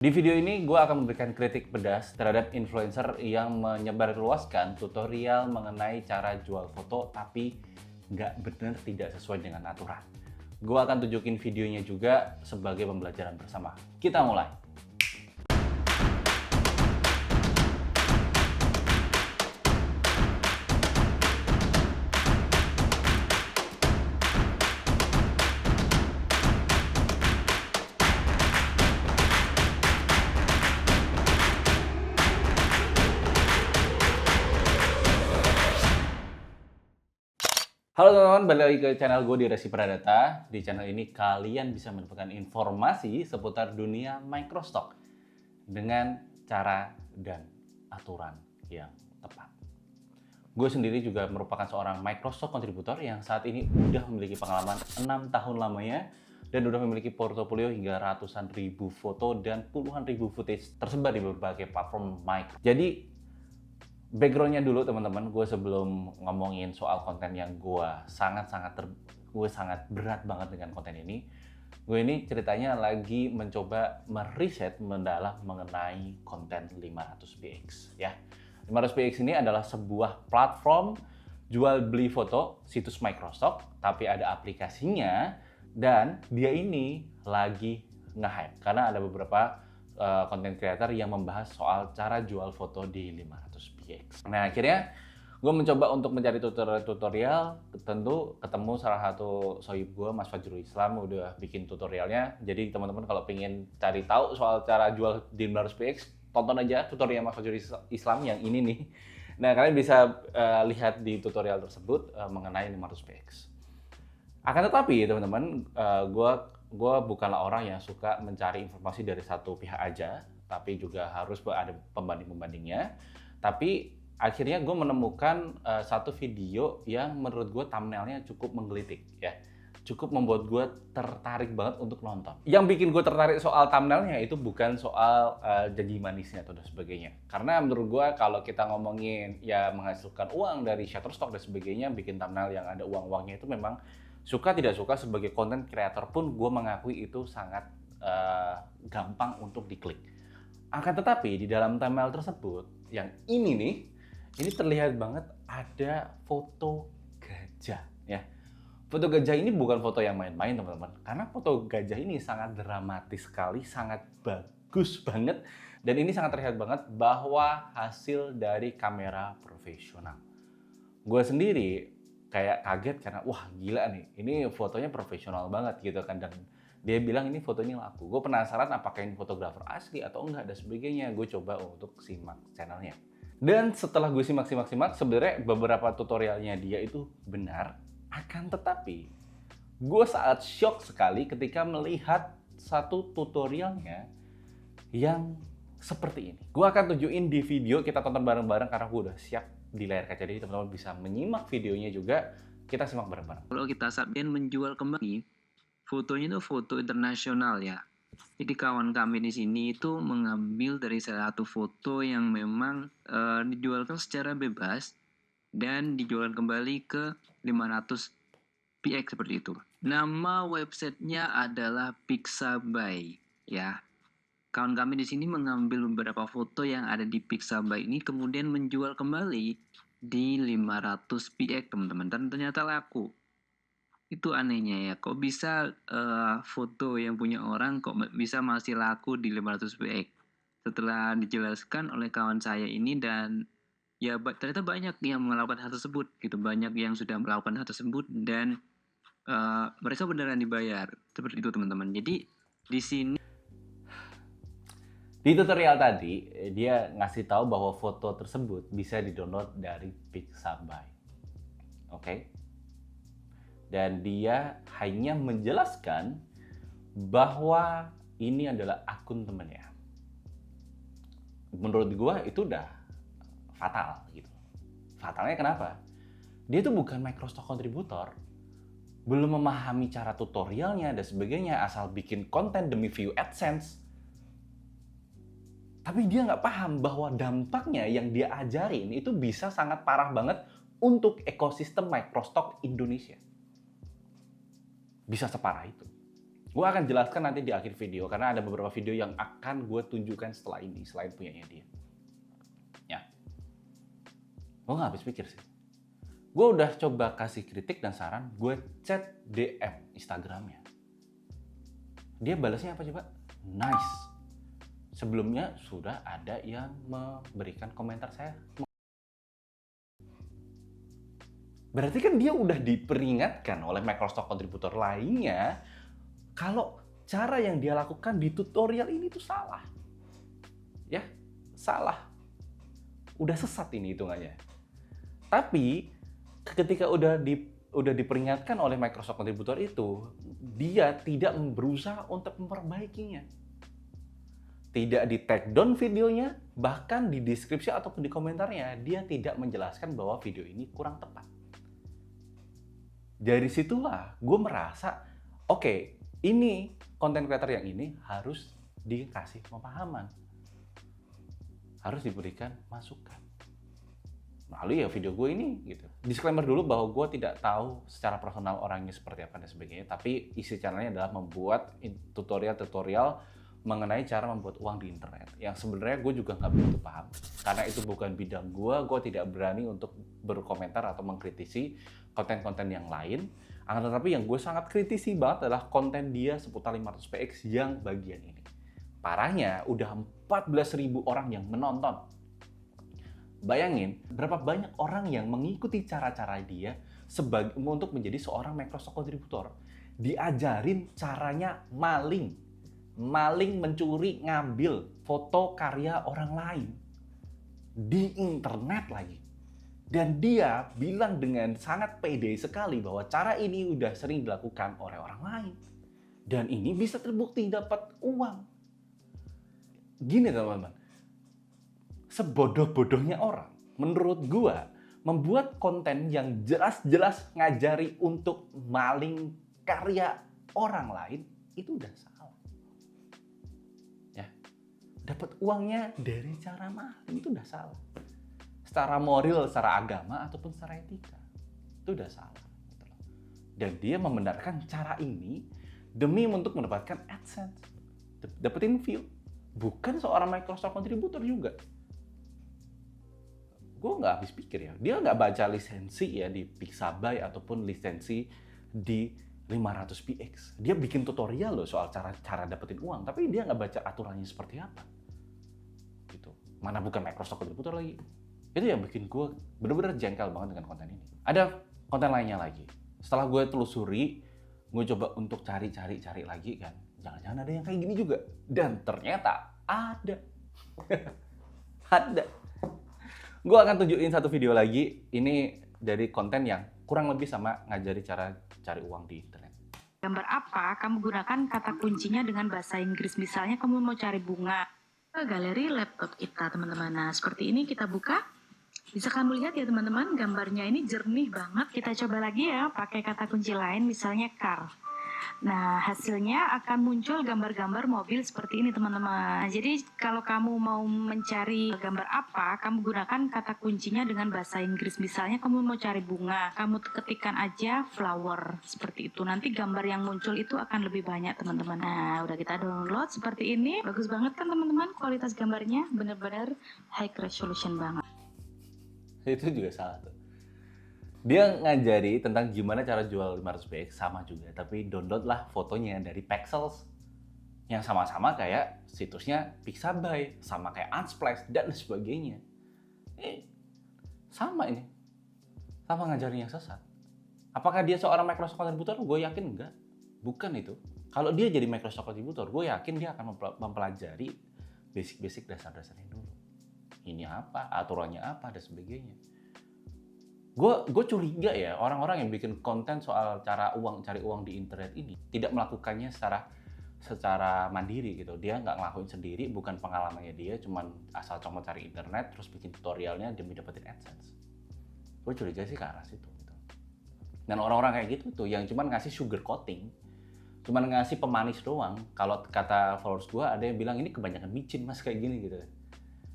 Di video ini, gue akan memberikan kritik pedas terhadap influencer yang menyebarluaskan tutorial mengenai cara jual foto tapi nggak benar, tidak sesuai dengan aturan. Gue akan tunjukin videonya juga sebagai pembelajaran bersama. Kita mulai. Halo teman-teman, balik lagi ke channel gue di Resi Pradata. Di channel ini kalian bisa mendapatkan informasi seputar dunia microstock dengan cara dan aturan yang tepat. Gue sendiri juga merupakan seorang microstock kontributor yang saat ini udah memiliki pengalaman 6 tahun lamanya dan udah memiliki portofolio hingga ratusan ribu foto dan puluhan ribu footage tersebar di berbagai platform mic. Jadi backgroundnya dulu teman-teman, gue sebelum ngomongin soal konten yang gue sangat berat banget dengan konten ini. Gue ini ceritanya lagi mencoba meriset mendalam mengenai konten 500px ya. 500px ini adalah sebuah platform jual beli foto situs microstock, tapi ada aplikasinya dan dia ini lagi nge-hype karena ada beberapa konten creator yang membahas soal cara jual foto di 500px. Nah, akhirnya gue mencoba untuk mencari tutorial, tentu ketemu salah satu sohib gue, Mas Fajrul Islam, udah bikin tutorialnya. Jadi teman-teman kalau pengen cari tahu soal cara jual di 500px, tonton aja tutorial Mas Fajrul Islam yang ini nih. Nah, kalian bisa lihat di tutorial tersebut mengenai 500px. Akan tetapi teman-teman, gue bukanlah orang yang suka mencari informasi dari satu pihak aja, tapi juga harus ada pembanding-pembandingnya. Tapi akhirnya gue menemukan satu video yang menurut gue thumbnailnya cukup menggelitik ya, cukup membuat gue tertarik banget untuk nonton. Yang bikin gue tertarik soal thumbnailnya itu bukan soal janji manisnya atau dan sebagainya, karena menurut gue kalau kita ngomongin ya menghasilkan uang dari Shutterstock dan sebagainya, bikin thumbnail yang ada uang-uangnya itu memang suka tidak suka sebagai content creator pun gue mengakui itu sangat gampang untuk diklik. Akan tetapi di dalam thumbnail tersebut yang ini nih, ini terlihat banget ada foto gajah ya. Foto gajah ini bukan foto yang main-main teman-teman, karena foto gajah ini sangat dramatis sekali, sangat bagus banget, dan ini sangat terlihat banget bahwa hasil dari kamera profesional. Gue sendiri kayak kaget karena wah gila nih, ini fotonya profesional banget gitu kan, dan dia bilang ini foto ini laku. Gue penasaran apakah ini fotografer asli atau enggak dan sebagainya. Gue coba untuk simak channelnya. Dan setelah gue simak, sebenarnya beberapa tutorialnya dia itu benar. Akan tetapi, gue sangat shock sekali ketika melihat satu tutorialnya yang seperti ini. Gue akan tunjukin di video, kita tonton bareng-bareng karena gue udah siap di layar kaca, jadi teman-teman bisa menyimak videonya juga, kita simak bareng-bareng. Kalau kita sampai menjual kembali, fotonya itu foto internasional ya. Jadi kawan kami di sini itu mengambil dari salah satu foto yang memang dijualkan secara bebas dan dijual kembali ke 500px seperti itu. Nama websitenya adalah Pixabay ya. Kawan kami di sini mengambil beberapa foto yang ada di Pixabay ini kemudian menjual kembali di 500px teman-teman, dan ternyata laku. Itu anehnya ya, kok bisa foto yang punya orang kok bisa masih laku di 500px. Setelah dijelaskan oleh kawan saya ini, dan ya ternyata banyak yang melakukan hal tersebut gitu, banyak yang sudah melakukan hal tersebut dan mereka beneran dibayar seperti itu teman-teman. Jadi di sini di tutorial tadi, dia ngasih tahu bahwa foto tersebut bisa di-download dari Pixabay. Oke? Dan dia hanya menjelaskan bahwa ini adalah akun temennya. Menurut gua itu udah fatal gitu. Fatalnya kenapa? Dia tuh bukan microstock kontributor, belum memahami cara tutorialnya dan sebagainya, asal bikin konten demi view AdSense. Tapi dia nggak paham bahwa dampaknya yang dia ajarin itu bisa sangat parah banget untuk ekosistem microstock Indonesia. Bisa separah itu. Gue akan jelaskan nanti di akhir video, karena ada beberapa video yang akan gue tunjukkan setelah ini, selain punyanya dia. Ya, gue nggak habis pikir sih. Gue udah coba kasih kritik dan saran, gue chat DM Instagramnya. Dia balasnya apa coba? Nice. Sebelumnya sudah ada yang memberikan komentar saya. Berarti kan dia udah diperingatkan oleh Microsoft kontributor lainnya kalau cara yang dia lakukan di tutorial ini tuh salah. Ya, salah. Udah sesat ini hitungannya. Tapi ketika udah diperingatkan oleh Microsoft kontributor itu, dia tidak berusaha untuk memperbaikinya. Tidak di take down videonya, bahkan di deskripsi ataupun di komentarnya, dia tidak menjelaskan bahwa video ini kurang tepat. Dari situlah gue merasa, oke, ini konten creator yang ini harus dikasih pemahaman. Harus diberikan masukan. Lalu ya video gue ini gitu. Disclaimer dulu bahwa gue tidak tahu secara personal orangnya seperti apa dan sebagainya, tapi isi channelnya adalah membuat tutorial-tutorial mengenai cara membuat uang di internet. Yang sebenarnya gue juga nggak begitu paham, karena itu bukan bidang gue tidak berani untuk berkomentar atau mengkritisi konten-konten yang lain. Akan tetapi yang gue sangat kritisi banget adalah konten dia seputar 500px yang bagian ini. Parahnya udah 14.000 orang yang menonton. Bayangin berapa banyak orang yang mengikuti cara-cara dia untuk menjadi seorang Microsoft kontributor. Diajarin caranya maling, mencuri, ngambil foto karya orang lain di internet lagi. Dan dia bilang dengan sangat pede sekali bahwa cara ini udah sering dilakukan oleh orang lain. Dan ini bisa terbukti dapat uang. Gini teman-teman, sebodoh-bodohnya orang, menurut gua, membuat konten yang jelas-jelas ngajari untuk maling karya orang lain, itu udah salah. Ya, dapat uangnya dari cara maling itu udah salah. Secara moral, secara agama, ataupun secara etika, itu udah salah. Dan dia membenarkan cara ini demi untuk mendapatkan AdSense, dapetin view. Bukan seorang Microsoft kontributor juga. Gue nggak habis pikir ya, dia nggak baca lisensi ya di Pixabay ataupun lisensi di 500px. Dia bikin tutorial loh soal cara dapetin uang, tapi dia nggak baca aturannya seperti apa. Gitu. Mana bukan Microsoft kontributor lagi. Itu yang bikin gue bener-bener jengkel banget dengan konten ini. Ada konten lainnya lagi. Setelah gue telusuri, gue coba untuk cari lagi kan. Jangan-jangan ada yang kayak gini juga. Dan ternyata ada. Ada. Gue akan tunjukin satu video lagi. Ini dari konten yang kurang lebih sama ngajari cara cari uang di internet. Gambar apa kamu gunakan kata kuncinya dengan bahasa Inggris. Misalnya kamu mau cari bunga. Ke galeri laptop kita teman-teman. Nah seperti ini kita buka. Bisa kamu lihat ya teman-teman, gambarnya ini jernih banget. Kita coba lagi ya, pakai kata kunci lain, misalnya car. Nah, hasilnya akan muncul gambar-gambar mobil seperti ini teman-teman. Jadi kalau kamu mau mencari gambar apa, kamu gunakan kata kuncinya dengan bahasa Inggris. Misalnya kamu mau cari bunga, kamu ketikkan aja flower, seperti itu. Nanti gambar yang muncul itu akan lebih banyak teman-teman. Nah, udah kita download seperti ini. Bagus banget kan teman-teman, kualitas gambarnya benar-benar high resolution banget. Itu juga salah tuh. Dia ngajari tentang gimana cara jual 500px sama juga, tapi download lah fotonya dari Pexels yang sama-sama kayak situsnya Pixabay, sama kayak Unsplash dan sebagainya. Sama ini. Sama ngajarin yang sesat. Apakah dia seorang Microsoft kontributor? Gue yakin enggak. Bukan itu. Kalau dia jadi Microsoft kontributor, gue yakin dia akan mempelajari basic-basic dasar-dasarnya dulu. Ini apa, aturannya apa, dan sebagainya. Gue curiga ya, orang-orang yang bikin konten soal cari uang di internet ini tidak melakukannya secara mandiri gitu. Dia nggak ngelakuin sendiri, bukan pengalamannya dia, cuman asal cuma cari internet terus bikin tutorialnya demi dapetin AdSense. Gue curiga sih ke arah situ gitu. Dan orang-orang kayak gitu tuh yang cuman ngasih sugar coating, cuman ngasih pemanis doang. Kalau kata followers gue ada yang bilang ini kebanyakan micin mas kayak gini gitu.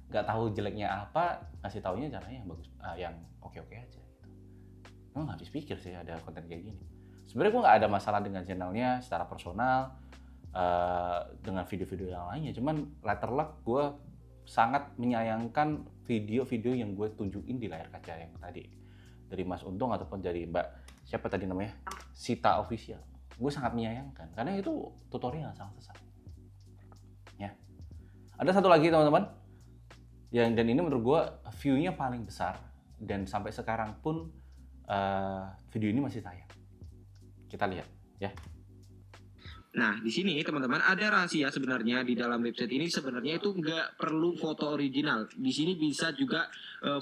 Nggak tahu jeleknya apa, ngasih taunya caranya yang bagus, yang oke-oke aja gitu. Gue nggak habis pikir sih ada konten kayak gini. Sebenarnya gue nggak ada masalah dengan channelnya secara personal, dengan video-video yang lainnya. Cuman letterluck gue sangat menyayangkan video-video yang gue tunjukin di layar kaca yang tadi. Dari Mas Untung ataupun dari Mbak, siapa tadi namanya? Sita Official. Gue sangat menyayangkan, karena itu tutorial sangat sesat. Ya. Ada satu lagi teman-teman, dan ini menurut gue view-nya paling besar, dan sampai sekarang pun video ini masih tayang. Kita lihat ya. Nah, di sini teman-teman ada rahasia sebenarnya di dalam website ini. Sebenarnya itu nggak perlu foto original. Di sini bisa juga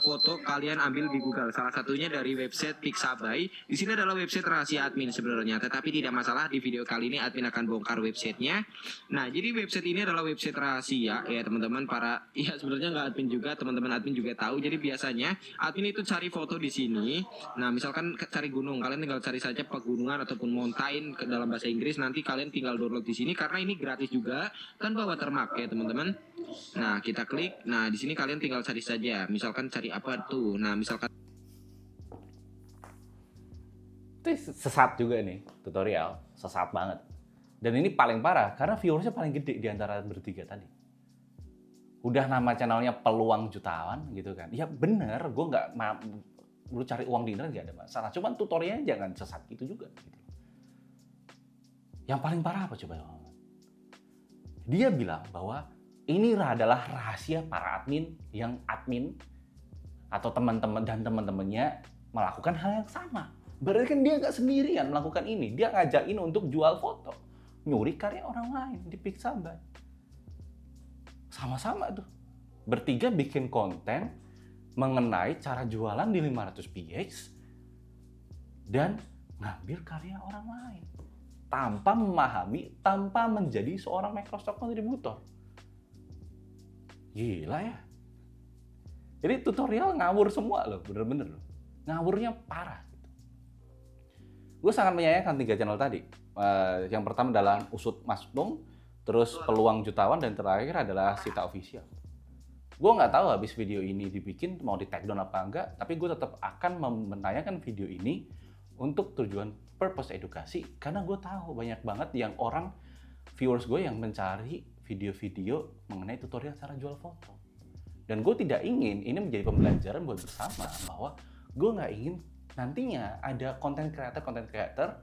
foto kalian ambil di Google. Salah satunya dari website Pixabay. Di sini adalah website rahasia admin sebenarnya. Tetapi tidak masalah, di video kali ini admin akan bongkar websitenya. Nah, jadi website ini adalah website rahasia ya teman-teman. Ya sebenarnya nggak admin juga, teman-teman admin juga tahu. Jadi biasanya admin itu cari foto di sini. Nah, misalkan cari gunung, kalian tinggal cari saja pegunungan ataupun mountain ke dalam bahasa Inggris. Nanti kalian tinggal download di sini karena ini gratis juga tanpa watermark ya teman-teman. Nah, kita klik. Nah, di sini kalian tinggal cari saja. Misalkan cari apa tuh? Nah, misalkan Itu sesat juga nih, tutorial sesat banget. Dan ini paling parah karena viewersnya paling gede di antara bertiga tadi. Udah nama channelnya peluang jutaan gitu kan. Ya bener, gue nggak lu cari uang di internet nggak ada masalah. Cuman tutorialnya jangan sesat gitu juga. Gitu. Yang paling parah apa coba? Dia bilang bahwa ini adalah rahasia para admin yang admin atau teman-teman dan teman-temannya melakukan hal yang sama. Berarti kan dia nggak sendirian melakukan ini. Dia ngajakin untuk jual foto, nyuri karya orang lain di Pixabay. Sama-sama tuh. Bertiga bikin konten mengenai cara jualan di 500px dan ngambil karya orang lain. Tanpa memahami, tanpa menjadi seorang Microsoft contributor. Gila ya. Jadi tutorial ngawur semua loh, bener-bener loh. Ngawurnya parah. Gitu. Gue sangat menyayangkan 3 channel tadi. Yang pertama adalah Usut Mas Untung, terus Peluang Jutawan, dan terakhir adalah Sita Official. Gue nggak tahu habis video ini dibikin mau di take down apa enggak, tapi gue tetap akan menayangkan video ini untuk tujuan purpose edukasi, karena gue tahu banyak banget yang orang viewers gue yang mencari video-video mengenai tutorial cara jual foto. Dan gue tidak ingin ini menjadi pembelajaran buat bersama bahwa gue nggak ingin nantinya ada content creator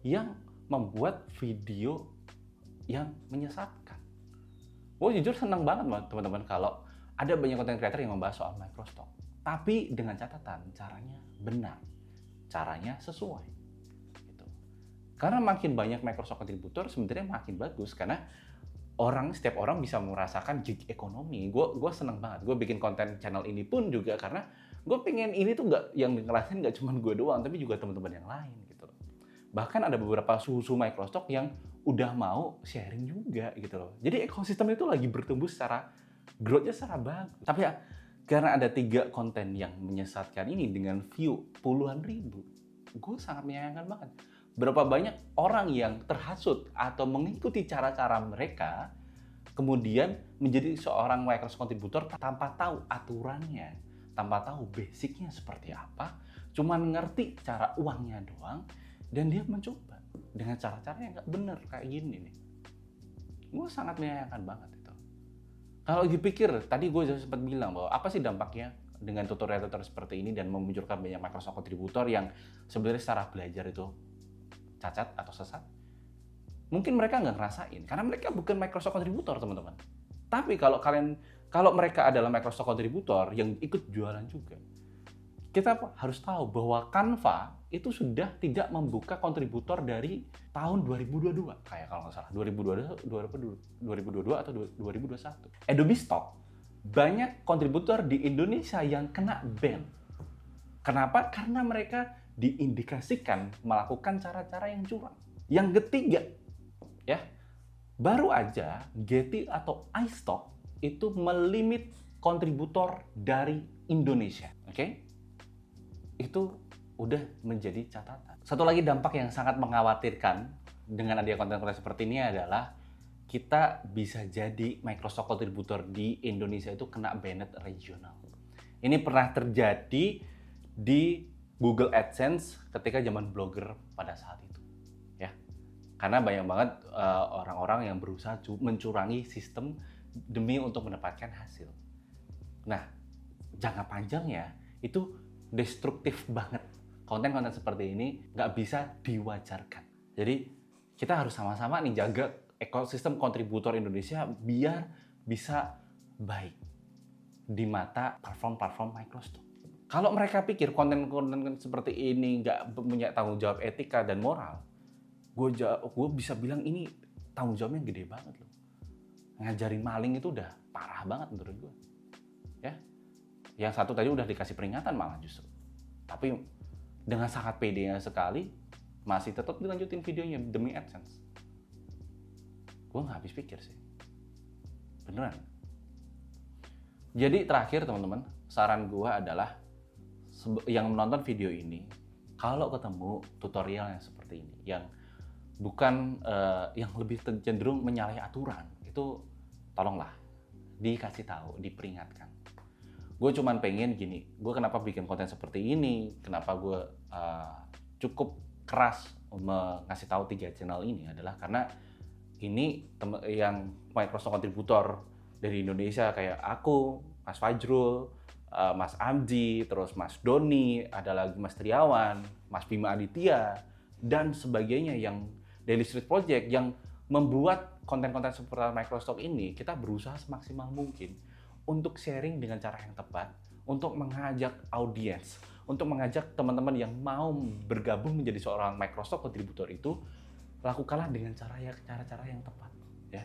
yang membuat video yang menyesatkan. Gue jujur senang banget teman-teman kalau ada banyak content creator yang membahas soal Microstock, tapi dengan catatan caranya benar, caranya sesuai. Karena makin banyak Microsoft contributor sebenarnya makin bagus, karena setiap orang bisa merasakan gig ekonomi. Gue seneng banget. Gue bikin konten channel ini pun juga karena gue pengen ini tuh nggak yang ngerasain nggak cuma gue doang, tapi juga teman-teman yang lain gitu loh. Bahkan ada beberapa susu Microsoft yang udah mau sharing juga gitu loh. Jadi ekosistem itu lagi bertumbuh growth-nya secara bagus. Tapi ya karena ada 3 konten yang menyesatkan ini dengan view puluhan ribu, gue sangat menyayangkan banget. Berapa banyak orang yang terhasut atau mengikuti cara-cara mereka, kemudian menjadi seorang Microsoft contributor tanpa tahu aturannya, tanpa tahu basicnya seperti apa, cuma ngerti cara uangnya doang, dan dia mencoba dengan cara-cara yang nggak bener kayak gini nih. Gue sangat menyayangkan banget itu. Kalau dipikir, tadi gue sempat bilang bahwa apa sih dampaknya dengan tutorial-tutorial seperti ini dan memunculkan banyak Microsoft contributor yang sebenarnya secara belajar itu cacat atau sesat. Mungkin mereka nggak ngerasain karena mereka bukan Microsoft contributor teman-teman. Tapi kalau mereka adalah Microsoft contributor yang ikut jualan juga, kita harus tahu bahwa Canva itu sudah tidak membuka kontributor dari tahun 2022 kayak kalau nggak salah 2022 atau 2021. Adobe Stock banyak kontributor di Indonesia yang kena ban. Kenapa? Karena mereka diindikasikan melakukan cara-cara yang curang. Yang ketiga, ya, baru aja Getty atau iStock itu melimit kontributor dari Indonesia, oke? Itu udah menjadi catatan. Satu lagi dampak yang sangat mengkhawatirkan dengan adanya konten-konten seperti ini adalah kita bisa jadi Microsoft contributor di Indonesia itu kena banned regional. Ini pernah terjadi di Google AdSense ketika zaman blogger pada saat itu. Karena banyak banget orang-orang yang berusaha mencurangi sistem demi untuk mendapatkan hasil. Nah, jangka panjangnya itu destruktif banget. Konten-konten seperti ini nggak bisa diwajarkan. Jadi kita harus sama-sama nih jaga ekosistem kontributor Indonesia biar bisa baik di mata platform-platform Microsoft. Kalau mereka pikir konten-konten seperti ini nggak punya tanggung jawab etika dan moral, gue bisa bilang ini tanggung jawabnya gede banget loh. Ngajarin maling itu udah parah banget menurut gue. Ya, yang satu tadi udah dikasih peringatan malah justru. Tapi dengan sangat pedenya sekali, masih tetap dilanjutin videonya demi AdSense. Gue nggak habis pikir sih. Beneran. Jadi terakhir teman-teman, saran gue adalah yang menonton video ini, kalau ketemu tutorial yang seperti ini, yang bukan yang lebih cenderung menyalahi aturan, itu tolonglah dikasih tahu, diperingatkan. Gue cuman pengen gini, gue kenapa bikin konten seperti ini, kenapa gue cukup keras ngasih tahu 3 channel ini adalah karena ini yang Microsoft kontributor dari Indonesia kayak aku, Mas Fajrul, Mas Amji, terus Mas Doni, ada lagi Mas Triawan, Mas Bima Aditya, dan sebagainya yang Daily Street Project yang membuat konten-konten seputar Microsoft ini, kita berusaha semaksimal mungkin untuk sharing dengan cara yang tepat, untuk mengajak audiens, untuk mengajak teman-teman yang mau bergabung menjadi seorang Microsoft kontributor itu, lakukanlah dengan cara-cara yang tepat, ya.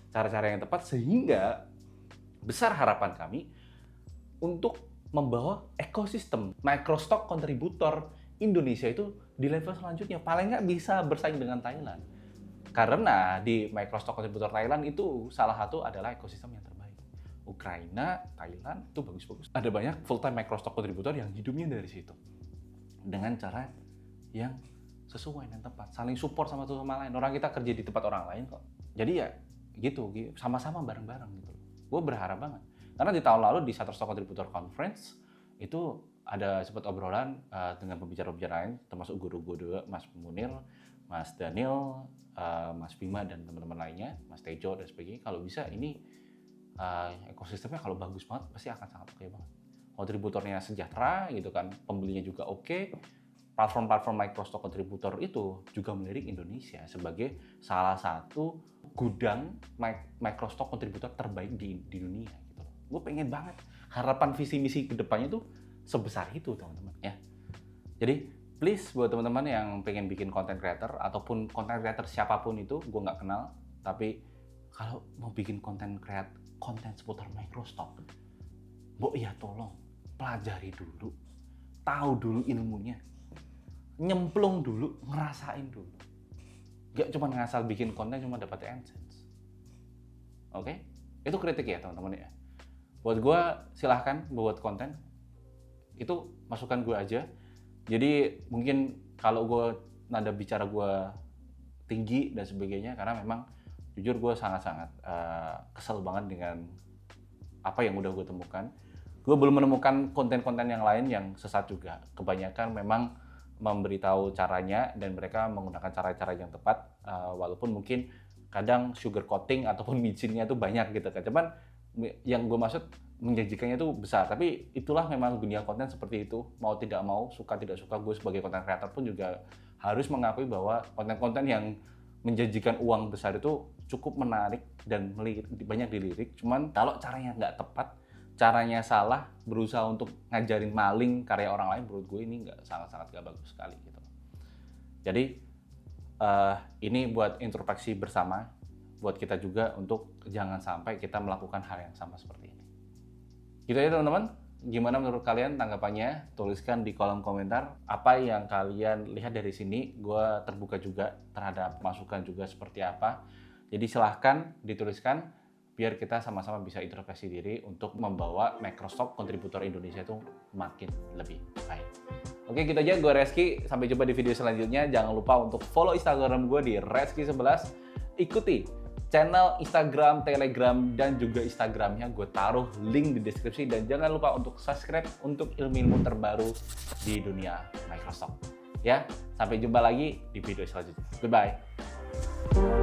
Cara-cara yang tepat sehingga besar harapan kami untuk membawa ekosistem Microsoft kontributor Indonesia itu di level selanjutnya. Paling nggak bisa bersaing dengan Thailand. Karena di Microsoft kontributor Thailand itu salah satu adalah ekosistem yang terbaik. Ukraina, Thailand itu bagus-bagus. Ada banyak full-time Microsoft kontributor yang hidupnya dari situ. Dengan cara yang sesuai dan tepat. Saling support sama satu sama lain. Orang kita kerja di tempat orang lain kok. Jadi ya gitu, sama-sama bareng-bareng gitu. Gue berharap banget. Karena di tahun lalu di Shutterstock Contributor Conference itu ada sempat obrolan dengan pembicara-pembicara lain, termasuk guru gue, Mas Munir, Mas Daniel, Mas Bima dan teman-teman lainnya, Mas Tejo dan sebagainya. Kalau bisa ini ekosistemnya kalau bagus banget pasti akan sangat oke banget. Kontributornya sejahtera gitu kan, pembelinya juga oke. Platform-platform Microsoft kontributor itu juga melirik Indonesia sebagai salah satu gudang Microsoft kontributor terbaik di dunia gitu. Gue pengen banget harapan visi misi kedepannya tuh sebesar itu teman-teman ya. Jadi please buat teman-teman yang pengen bikin content creator ataupun content creator siapapun itu, gue nggak kenal, tapi kalau mau bikin konten seputar Microsoft, ya tolong pelajari dulu, tahu dulu ilmunya, nyemplung dulu, ngerasain dulu. Gak cuma ngasal bikin konten cuma dapat AdSense. Oke? Itu kritik ya teman-teman ya. Buat gue silahkan buat konten. Itu masukan gue aja. Jadi mungkin kalau gue nada bicara gue tinggi dan sebagainya, karena memang jujur gue sangat-sangat kesel banget dengan apa yang udah gue temukan. Gue belum menemukan konten-konten yang lain yang sesat juga. Kebanyakan memang memberitahu caranya dan mereka menggunakan cara-cara yang tepat, walaupun mungkin kadang sugar coating ataupun micinnya itu banyak gitu kan. Cuman yang gue maksud menjanjikannya itu besar, tapi itulah memang dunia konten seperti itu. Mau tidak mau, suka tidak suka, gue sebagai konten creator pun juga harus mengakui bahwa konten-konten yang menjanjikan uang besar itu cukup menarik dan banyak dilirik. Cuman kalau caranya nggak tepat, caranya salah, berusaha untuk ngajarin maling karya orang lain, menurut gue ini sangat-sangat gak bagus sekali gitu. Jadi ini buat introspeksi bersama, buat kita juga untuk jangan sampai kita melakukan hal yang sama seperti ini. Gitu ya teman-teman, gimana menurut kalian tanggapannya? Tuliskan di kolom komentar apa yang kalian lihat dari sini. Gue terbuka juga terhadap masukan juga seperti apa. Jadi silahkan dituliskan, biar kita sama-sama bisa introspeksi diri untuk membawa Microsoft kontributor Indonesia itu makin lebih baik. Oke, gitu aja. Gue Reski. Sampai jumpa di video selanjutnya. Jangan lupa untuk follow Instagram gue di Reski11. Ikuti channel Instagram, Telegram, dan juga Instagramnya. Gue taruh link di deskripsi. Dan jangan lupa untuk subscribe untuk ilmu-ilmu terbaru di dunia Microsoft. Ya, sampai jumpa lagi di video selanjutnya. Goodbye. Bye.